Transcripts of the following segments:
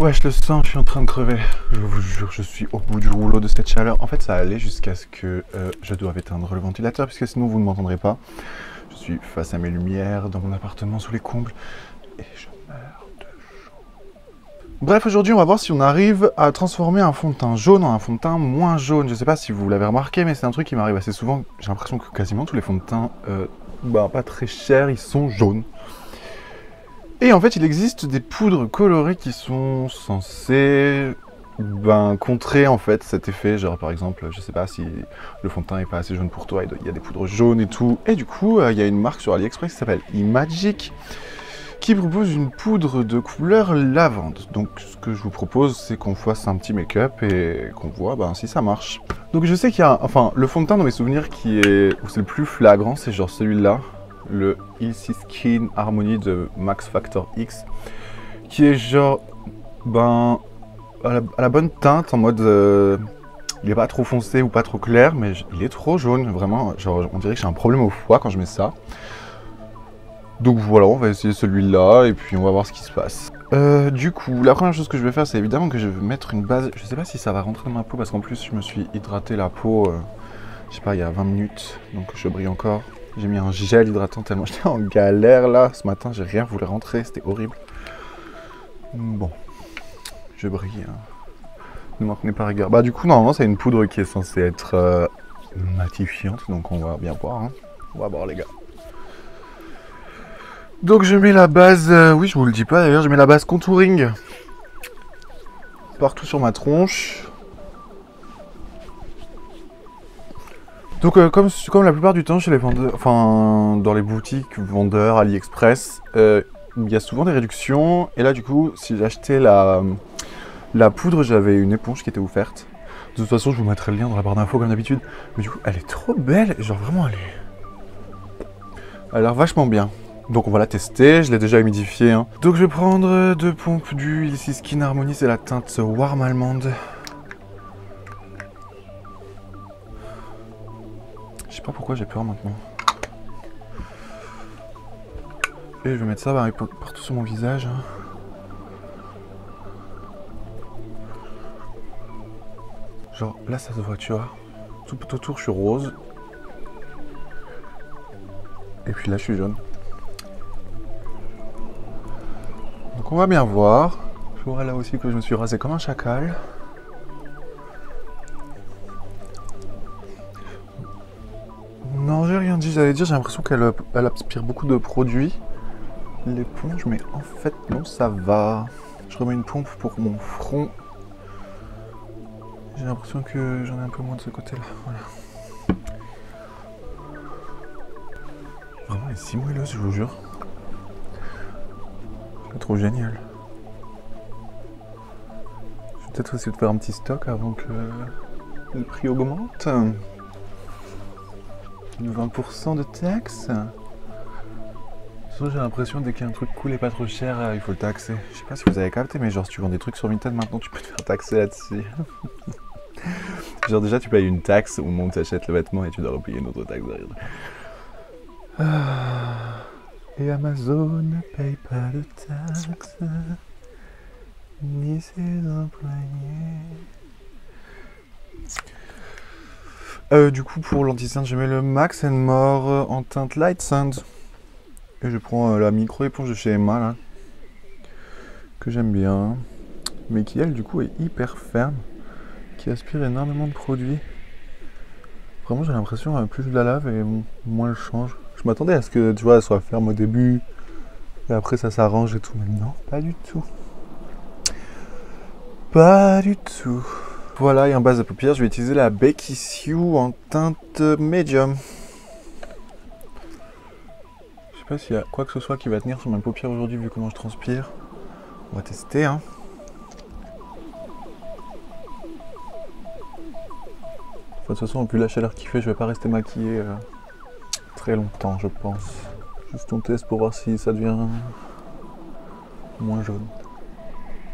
Ouais, je le sens, je suis en train de crever. Je vous jure, je suis au bout du rouleau de cette chaleur. En fait, ça allait jusqu'à ce que je doive éteindre le ventilateur, puisque sinon vous ne m'entendrez pas. Je suis face à mes lumières, dans mon appartement sous les combles, et je meurs de chaud. Bref, aujourd'hui, on va voir si on arrive à transformer un fond de teint jaune en un fond de teint moins jaune. Je sais pas si vous l'avez remarqué, mais c'est un truc qui m'arrive assez souvent. J'ai l'impression que quasiment tous les fonds de teint, pas très chers, ils sont jaunes. Et en fait, il existe des poudres colorées qui sont censées contrer en fait cet effet. Genre par exemple, je sais pas si le fond de teint est pas assez jaune pour toi, il y a des poudres jaunes et tout. Et du coup, il y a une marque sur AliExpress qui s'appelle Imagic qui propose une poudre de couleur lavande. Donc ce que je vous propose, c'est qu'on fasse un petit make-up et qu'on voit si ça marche. Donc je sais qu'il y a, le fond de teint dans mes souvenirs où c'est le plus flagrant, c'est genre celui-là. Le Easy Skin Harmony de Max Factor X, qui est genre, à la bonne teinte, en mode, il est pas trop foncé ou pas trop clair, mais il est trop jaune, vraiment, genre, on dirait que j'ai un problème au foie quand je mets ça. Donc voilà, on va essayer celui-là, et puis on va voir ce qui se passe. Du coup, la première chose que je vais faire, c'est évidemment que je vais mettre une base, je sais pas si ça va rentrer dans ma peau, parce qu'en plus, je me suis hydraté la peau, je sais pas, il y a 20 minutes, donc je brille encore. J'ai mis un gel hydratant tellement j'étais en galère là. Ce matin, j'ai rien voulu rentrer, c'était horrible. Bon, je brille. Ne m'en tenez pas rigueur. Du coup, normalement, c'est une poudre qui est censée être matifiante. Donc, on va bien voir. Hein. On va voir, les gars. Donc, je mets la base. Oui, je vous le dis pas d'ailleurs. Je mets la base contouring partout sur ma tronche. Donc comme la plupart du temps chez les vendeurs, dans les boutiques vendeurs AliExpress, il y a souvent des réductions. Et là du coup, si j'achetais la poudre, j'avais une éponge qui était offerte. De toute façon, je vous mettrai le lien dans la barre d'infos comme d'habitude. Mais du coup, elle est trop belle. Genre vraiment, elle a l'air vachement bien. Donc on va la tester, je l'ai déjà humidifiée. Hein. Donc je vais prendre 2 pompes d'huile ici Skin Harmony, c'est la teinte Warm Almond. Je sais pas pourquoi j'ai peur maintenant. Et je vais mettre ça partout sur mon visage. Genre là ça se voit, tu vois. Tout autour je suis rose. Et puis là je suis jaune. Donc on va bien voir. Je vois là aussi que je me suis rasé comme un chacal. Non, j'ai rien dit, j'allais dire, j'ai l'impression qu'elle aspire beaucoup de produits, l'éponge, mais en fait, non, ça va. Je remets une pompe pour mon front. J'ai l'impression que j'en ai un peu moins de ce côté-là, voilà. Vraiment, elle est si moelleuse, je vous jure. C'est trop génial. Je vais peut-être essayer de faire un petit stock avant que le prix augmente. 20% de taxes. J'ai l'impression dès qu'il y a un truc cool et pas trop cher, il faut le taxer. Je sais pas si vous avez capté, mais genre si tu vends des trucs sur Vinted maintenant, tu peux te faire taxer là-dessus. Genre déjà tu payes une taxe au moment où tu achètes le vêtement et tu dois repayer une autre taxe derrière. Et Amazon ne paye pas de taxes, ni ses employés. Du coup pour l'anti-teinte je mets le Max More en teinte Light Sand. Et je prends la micro éponge de chez Emma là, que j'aime bien, mais qui elle du coup est hyper ferme, qui aspire énormément de produits. Vraiment j'ai l'impression plus je la lave et moins elle change. Je m'attendais à ce que tu vois elle soit ferme au début et après ça s'arrange et tout, mais non, pas du tout. Pas du tout. Voilà, et en base de paupières, je vais utiliser la Becky Sue en teinte médium. Je sais pas s'il y a quoi que ce soit qui va tenir sur ma paupière aujourd'hui vu comment je transpire. On va tester, hein. De toute façon, vu la chaleur qu'il fait, je vais pas rester maquillé très longtemps, je pense. Juste on teste pour voir si ça devient moins jaune.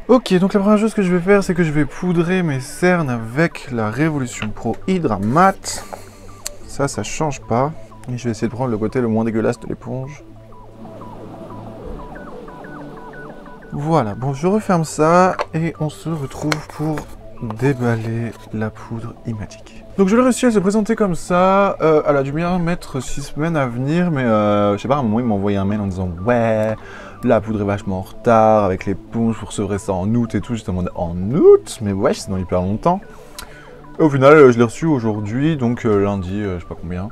Ok, donc la première chose que je vais faire, c'est que je vais poudrer mes cernes avec la Révolution Pro Hydra Matte. Ça change pas. Et je vais essayer de prendre le côté le moins dégueulasse de l'éponge. Voilà, bon je referme ça et on se retrouve pour déballer la poudre Imagic. Donc je l'ai réussi à se présenter comme ça, elle a dû bien mettre 6 semaines à venir, mais je sais pas, à un moment il m'a envoyé un mail en disant ouais, la poudre est vachement en retard, avec l'éponge, vous recevrez ça en août et tout, j'étais en mode en août, mais ouais, c'est dans hyper longtemps. Et au final je l'ai reçu aujourd'hui, donc lundi, je sais pas combien.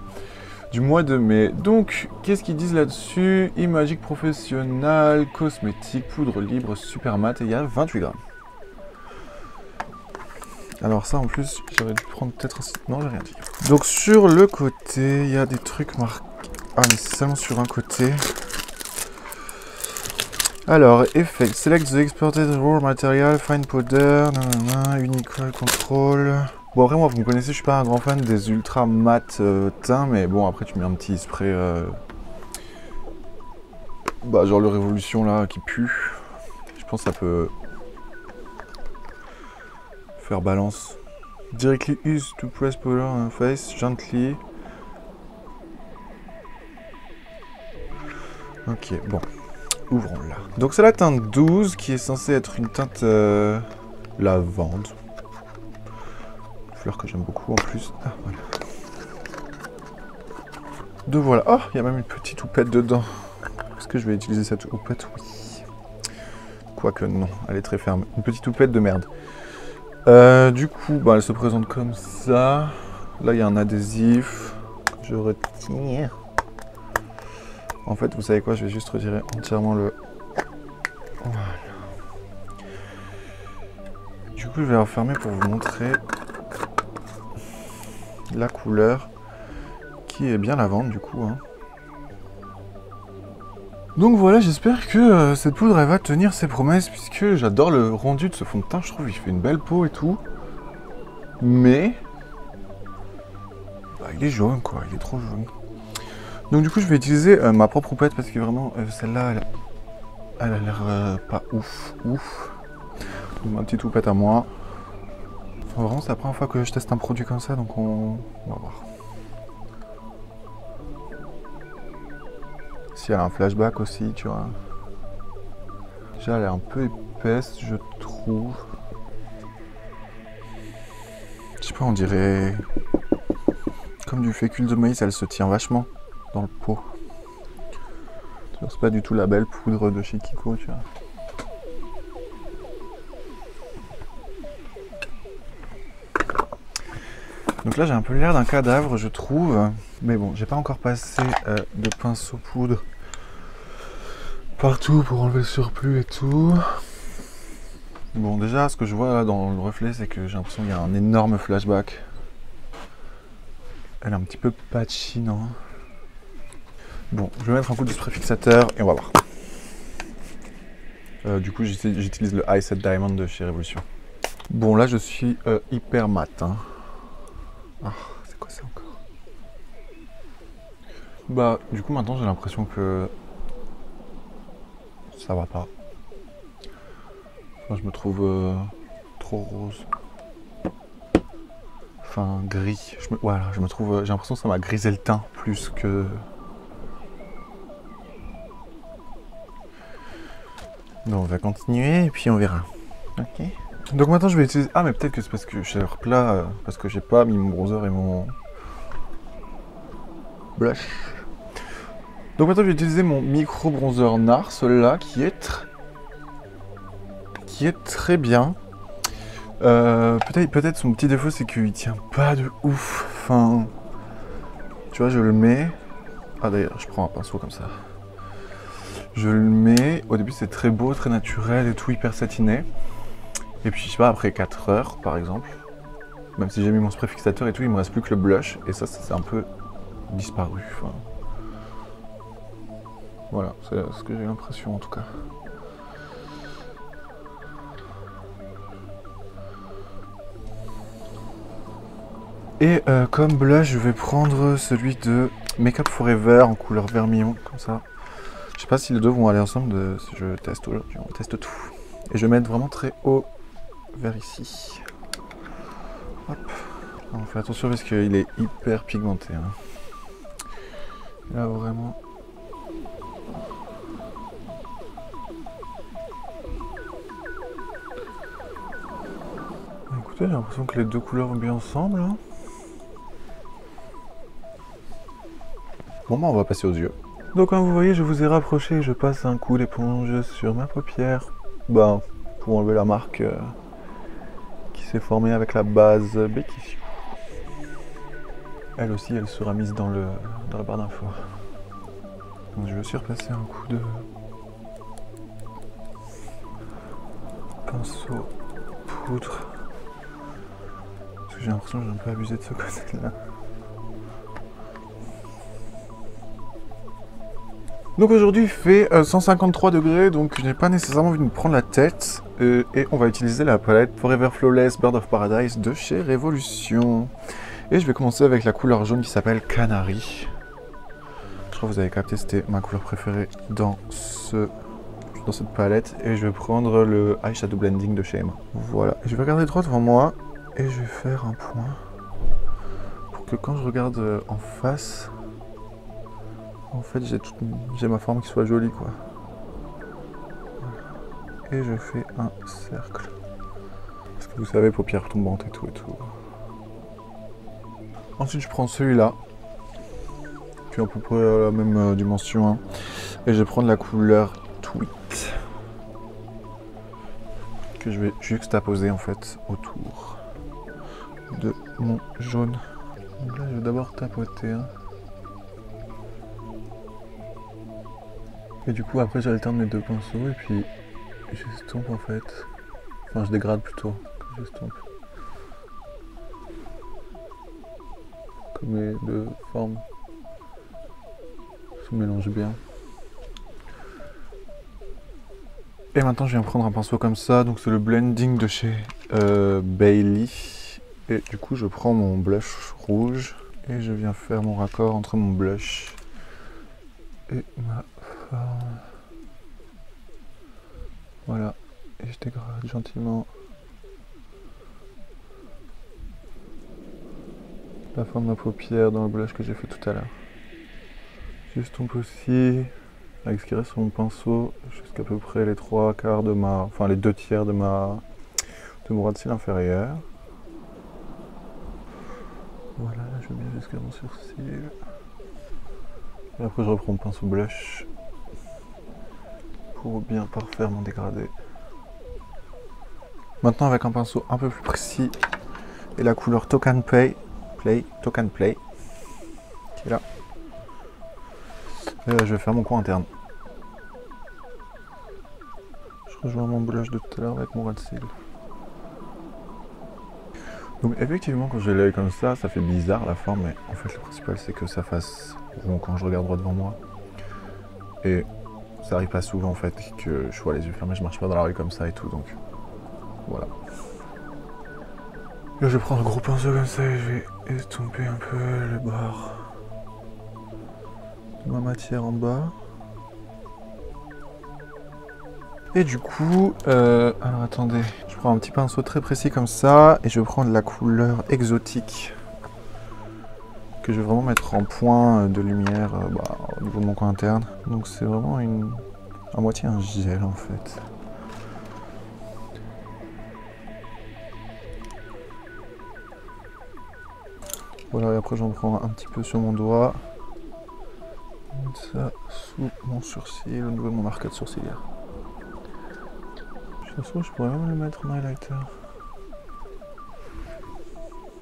Du mois de mai. Donc, qu'est-ce qu'ils disent là-dessus? Imagic professionnel, cosmétique, poudre libre, super mat, et il y a 28 grammes. Alors ça, en plus, j'aurais dû prendre peut-être un... Non, j'ai rien dit. Donc, sur le côté, il y a des trucs marqués. Ah, mais c'est seulement sur un côté. Alors, effect, select the exported raw material, fine powder, nanana, Unicol control... Bon après moi vous me connaissez, je suis pas un grand fan des ultra mat teint, mais bon après tu mets un petit spray bah genre le Révolution là qui pue. Je pense que ça peut faire balance. Directly use to press powder on face gently. Ok bon, ouvrons-la. Donc c'est la teinte 12 qui est censée être une teinte lavande. Fleur que j'aime beaucoup en plus. Ah, voilà. Donc voilà. Oh, il y a même une petite houppette dedans. Est-ce que je vais utiliser cette houppette? Oui. Quoique non, elle est très ferme. Une petite houppette de merde. Du coup, bah, elle se présente comme ça. Là, il y a un adhésif. Je retire. En fait, vous savez quoi? Je vais juste retirer entièrement le... Voilà. Du coup, je vais refermer pour vous montrer la couleur qui est bien lavande du coup. Hein. Donc voilà, j'espère que cette poudre elle va tenir ses promesses puisque j'adore le rendu de ce fond de teint. Je trouve qu'il fait une belle peau et tout. Mais bah, il est jaune quoi, il est trop jaune. Donc du coup je vais utiliser ma propre houppette parce que vraiment celle-là elle a l'air pas ouf. Donc ma petite houppette à moi. Enfin, vraiment c'est la première fois que je teste un produit comme ça donc on va voir. Si elle a un flashback aussi, tu vois. Déjà, elle est un peu épaisse, je trouve. Je sais pas, on dirait... Comme du fécule de maïs, elle se tient vachement dans le pot. C'est pas du tout la belle poudre de chez Kiko, tu vois. Donc là, j'ai un peu l'air d'un cadavre, je trouve. Mais bon, j'ai pas encore passé de pinceau poudre partout pour enlever le surplus et tout. Bon, déjà, ce que je vois là dans le reflet, c'est que j'ai l'impression qu'il y a un énorme flashback. Elle est un petit peu patchy, non? Bon, je vais mettre un coup de spray fixateur et on va voir. Du coup, j'utilise le High Set Diamond de chez Révolution. Bon, là, je suis hyper mat. Hein. Ah, c'est quoi ça encore? Bah, du coup, maintenant, j'ai l'impression que ça va pas. Enfin, je me trouve trop rose. Enfin, gris. Voilà, je me trouve... J'ai l'impression que ça m'a grisé le teint plus que... Donc, on va continuer et puis on verra. Ok. Donc maintenant, je vais utiliser... Ah, mais peut-être que c'est parce que je suis plat, parce que j'ai pas mis mon bronzer et mon blush. Donc maintenant, je vais utiliser mon micro bronzer NARS, celui-là, qui est très bien. Peut-être son petit défaut, c'est qu'il tient pas de ouf. Enfin, tu vois, je le mets. Ah d'ailleurs, je prends un pinceau comme ça. Je le mets. Au début, c'est très beau, très naturel et tout, hyper satiné. Et puis, je sais pas, après 4 heures, par exemple, même si j'ai mis mon spray fixateur et tout, il me reste plus que le blush. Et ça, c'est un peu disparu. Enfin, voilà, c'est ce que j'ai l'impression en tout cas. Et comme blush, je vais prendre celui de Make Up Forever en couleur vermillon, comme ça. Je sais pas si les deux vont aller ensemble si je teste aujourd'hui, on teste tout. Et je vais mettre vraiment très haut vers ici. Hop. On fait attention parce qu'il est hyper pigmenté. Hein. Là vraiment... Écoutez, j'ai l'impression que les deux couleurs vont bien ensemble. Hein. Bon, bah, on va passer aux yeux. Donc, comme vous voyez, je vous ai rapproché et je passe un coup d'éponge sur ma paupière. Bah, pour enlever la marque qui s'est formée avec la base Becky. Elle aussi, elle sera mise dans la barre d'infos. Donc, je vais aussi repasser un coup de pinceau poudre. Parce que j'ai l'impression que j'ai un peu abusé de ce côté-là. Donc aujourd'hui il fait 153 degrés, donc je n'ai pas nécessairement envie de me prendre la tête. Et on va utiliser la palette Forever Flawless Bird of Paradise de chez Révolution. Et je vais commencer avec la couleur jaune qui s'appelle Canary. Je crois que vous avez capté, c'était ma couleur préférée dans cette palette. Et je vais prendre le Eyeshadow Blending de chez Emma. Voilà, je vais regarder droit devant moi et je vais faire un point pour que quand je regarde en face, en fait j'ai ma forme qui soit jolie quoi. Et je fais un cercle. Parce que vous savez, paupières tombantes et tout et tout. Ensuite je prends celui-là, qui est à peu près à la même dimension. Hein. Et je vais prendre la couleur Tweet. Que je vais juxtaposer en fait autour de mon jaune. Donc là je vais d'abord tapoter. Hein. Et du coup après j'alterne mes deux pinceaux et puis j'estompe en fait. Enfin je dégrade plutôt que j'estompe. Comme les deux formes se mélangent bien. Et maintenant je viens prendre un pinceau comme ça, donc c'est le blending de chez Bailey. Et du coup je prends mon blush rouge et je viens faire mon raccord entre mon blush et ma forme. Voilà, et je dégrade gentiment la forme de ma paupière dans le blush que j'ai fait tout à l'heure. J'estompe aussi avec ce qui reste sur mon pinceau jusqu'à peu près les 3/4 de ma, enfin les 2/3 de mon ras de cils inférieur. Voilà, là je vais bien jusqu'à mon sourcil. Et après je reprends mon pinceau blush pour bien parfaire mon dégradé. Maintenant avec un pinceau un peu plus précis et la couleur Token Play, qui est là. Et je vais faire mon coin interne. Je rejoins mon blush de tout à l'heure avec mon ras de cils. Donc effectivement quand j'ai l'œil comme ça fait bizarre la forme, mais en fait le principal c'est que ça fasse rond quand je regarde droit devant moi. Et ça arrive pas souvent en fait que je sois les yeux fermés, je marche pas dans la rue comme ça et tout, donc voilà. Là je prends un gros pinceau comme ça et je vais estomper un peu les bords de ma matière en bas. Et du coup, alors attendez, je prends un petit pinceau très précis comme ça et je vais prendre la couleur exotique que je vais vraiment mettre en point de lumière au niveau de mon coin interne. Donc c'est vraiment à moitié un gel en fait. Voilà, et après j'en prends un petit peu sur mon doigt. Mettre ça sous mon sourcil, au niveau de mon arcade sourcilière. De toute façon, je pourrais même le mettre en highlighter.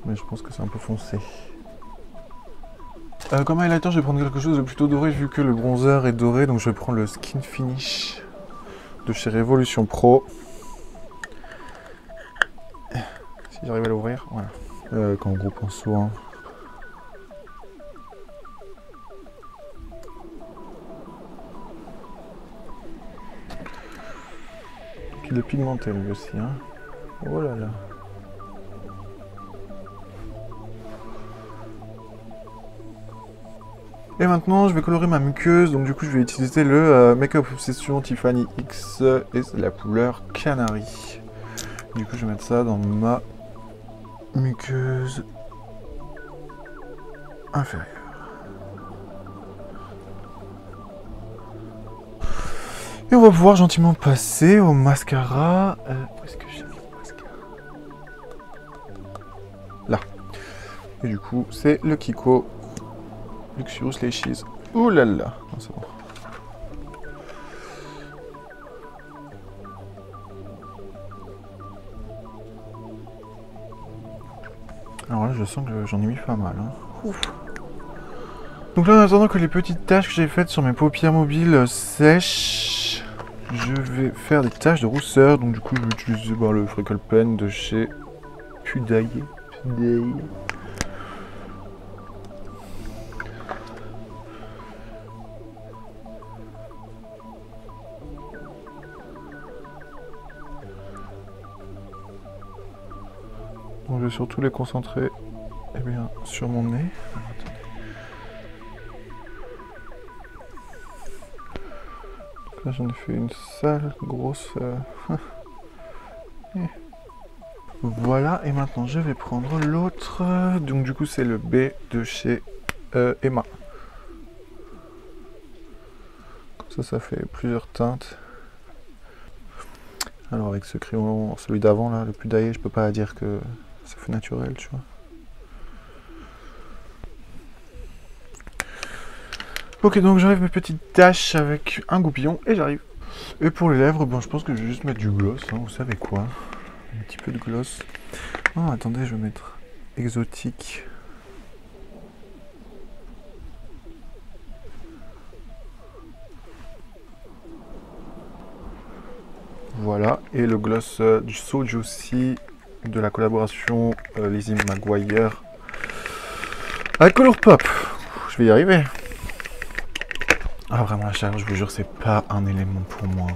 Mais je pense que c'est un peu foncé. Comme highlighter, je vais prendre quelque chose de plutôt doré vu que le bronzer est doré. Donc je vais prendre le Skin Finish de chez Révolution Pro. Si j'arrive à l'ouvrir, voilà. Comme gros pinceau. Hein. Il est pigmenté lui aussi. Hein. Oh là là. Et maintenant je vais colorer ma muqueuse, donc du coup je vais utiliser le Make Up Obsession Tiffany X et c'est la couleur Canary. Du coup je vais mettre ça dans ma muqueuse inférieure. Et on va pouvoir gentiment passer au mascara. Où est-ce que j'ai mis mon mascara? Et du coup, c'est le Kiko Luxurious Laces. Ouh là là, non, c'est bon. Alors là, je sens que j'en ai mis pas mal. Hein. Ouf. Donc là, en attendant que les petites taches que j'ai faites sur mes paupières mobiles sèchent, je vais faire des taches de rousseur. Donc du coup, je vais utiliser le Freckle Pen de chez Pudaille. Donc je vais surtout les concentrer sur mon nez. Donc là j'en ai fait une sale grosse... Voilà, et maintenant je vais prendre l'autre. Donc du coup c'est le B de chez Emma. Comme ça fait plusieurs teintes. Alors avec ce crayon, celui d'avant là, le Pudaille, je peux pas dire que ça fait naturel, tu vois. Ok, donc j'enlève mes petites taches avec un goupillon et j'arrive. Et pour les lèvres, je pense que je vais juste mettre du gloss, hein, vous savez quoi. Un petit peu de gloss. Oh, attendez, je vais mettre exotique. Voilà, et le gloss du So Juicy de la collaboration Lizzie McGuire avec Colourpop. Je vais y arriver. Ah vraiment la chaleur, je vous jure, c'est pas un élément pour moi.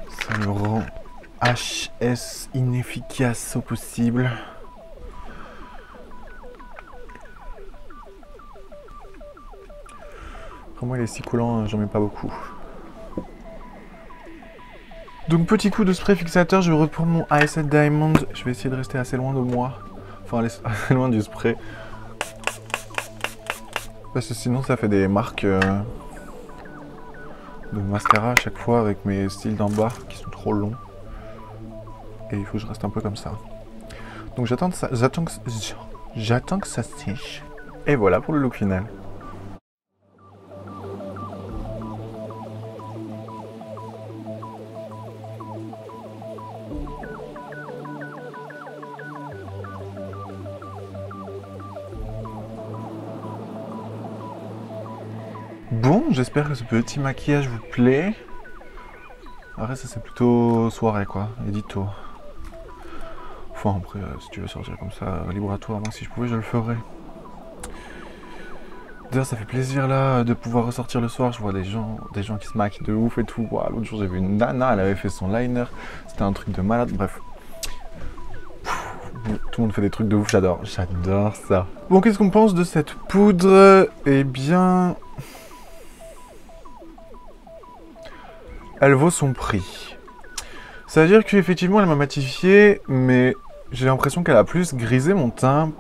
Ça me rend HS inefficace au possible. Vraiment il est si collant, j'en mets pas beaucoup. Donc petit coup de spray fixateur, je vais reprendre mon AS Diamond. Je vais essayer de rester assez loin de moi. Enfin assez loin du spray. Parce que sinon ça fait des marques de mascara à chaque fois avec mes styles d'en bas qui sont trop longs. Et il faut que je reste un peu comme ça. Donc j'attends que ça sèche. Et voilà pour le look final. Bon, j'espère que ce petit maquillage vous plaît. Après ça c'est plutôt soirée quoi, édito. Enfin après si tu veux sortir comme ça, libre à toi, moi si je pouvais je le ferais. D'ailleurs ça fait plaisir là de pouvoir ressortir le soir, je vois des gens qui se maquillent de ouf et tout. Wow, l'autre jour j'ai vu une nana, elle avait fait son liner, c'était un truc de malade, bref. Tout le monde fait des trucs de ouf, j'adore ça. Bon, qu'est-ce qu'on pense de cette poudre? Eh bien... elle vaut son prix. Ça veut dire qu'effectivement elle m'a matifié, mais j'ai l'impression qu'elle a plus grisé mon teint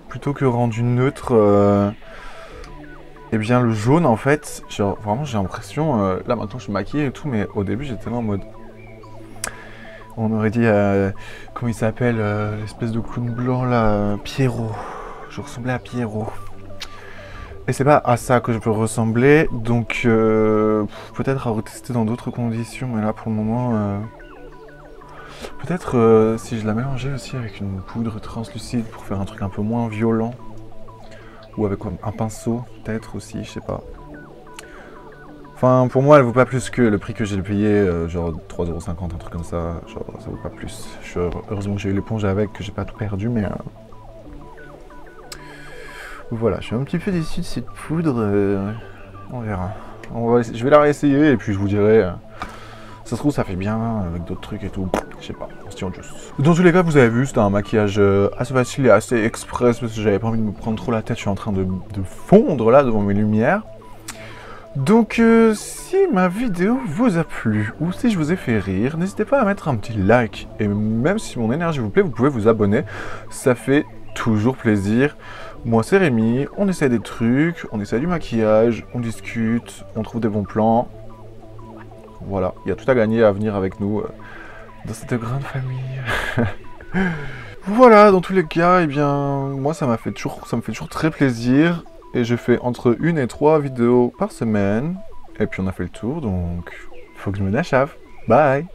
plutôt que rendu neutre. Eh bien le jaune en fait, genre, vraiment j'ai l'impression, là maintenant je suis maquillée et tout, mais au début j'étais là en mode... on aurait dit, comment il s'appelle, l'espèce de clown blanc là, Pierrot. Je ressemblais à Pierrot. Et c'est pas à ça que je peux ressembler, donc peut-être à retester dans d'autres conditions, mais là pour le moment, peut-être si je la mélangeais aussi avec une poudre translucide pour faire un truc un peu moins violent, ou avec un pinceau, peut-être aussi, je sais pas. Enfin, pour moi, elle vaut pas plus que le prix que j'ai payé, genre 3,50 €, un truc comme ça, genre ça vaut pas plus. Heureusement que j'ai eu l'éponge avec, que j'ai pas tout perdu, mais... voilà, je suis un petit peu déçu de cette poudre, on verra. Je vais la réessayer et puis je vous dirai, ça se trouve ça fait bien avec d'autres trucs et tout, je sais pas, on se tient juste. Dans tous les cas, vous avez vu, c'était un maquillage assez facile et assez express parce que j'avais pas envie de me prendre trop la tête, je suis en train de fondre là devant mes lumières. Donc si ma vidéo vous a plu ou si je vous ai fait rire, n'hésitez pas à mettre un petit like et même si mon énergie vous plaît, vous pouvez vous abonner, ça fait toujours plaisir. Moi c'est Rémi, on essaie des trucs, on essaie du maquillage, on discute, on trouve des bons plans. Voilà, il y a tout à gagner à venir avec nous dans cette grande famille. Voilà, dans tous les cas, eh bien, moi ça me fait toujours très plaisir. Et je fais entre 1 et 3 vidéos par semaine. Et puis on a fait le tour, donc faut que je me nachave. Bye!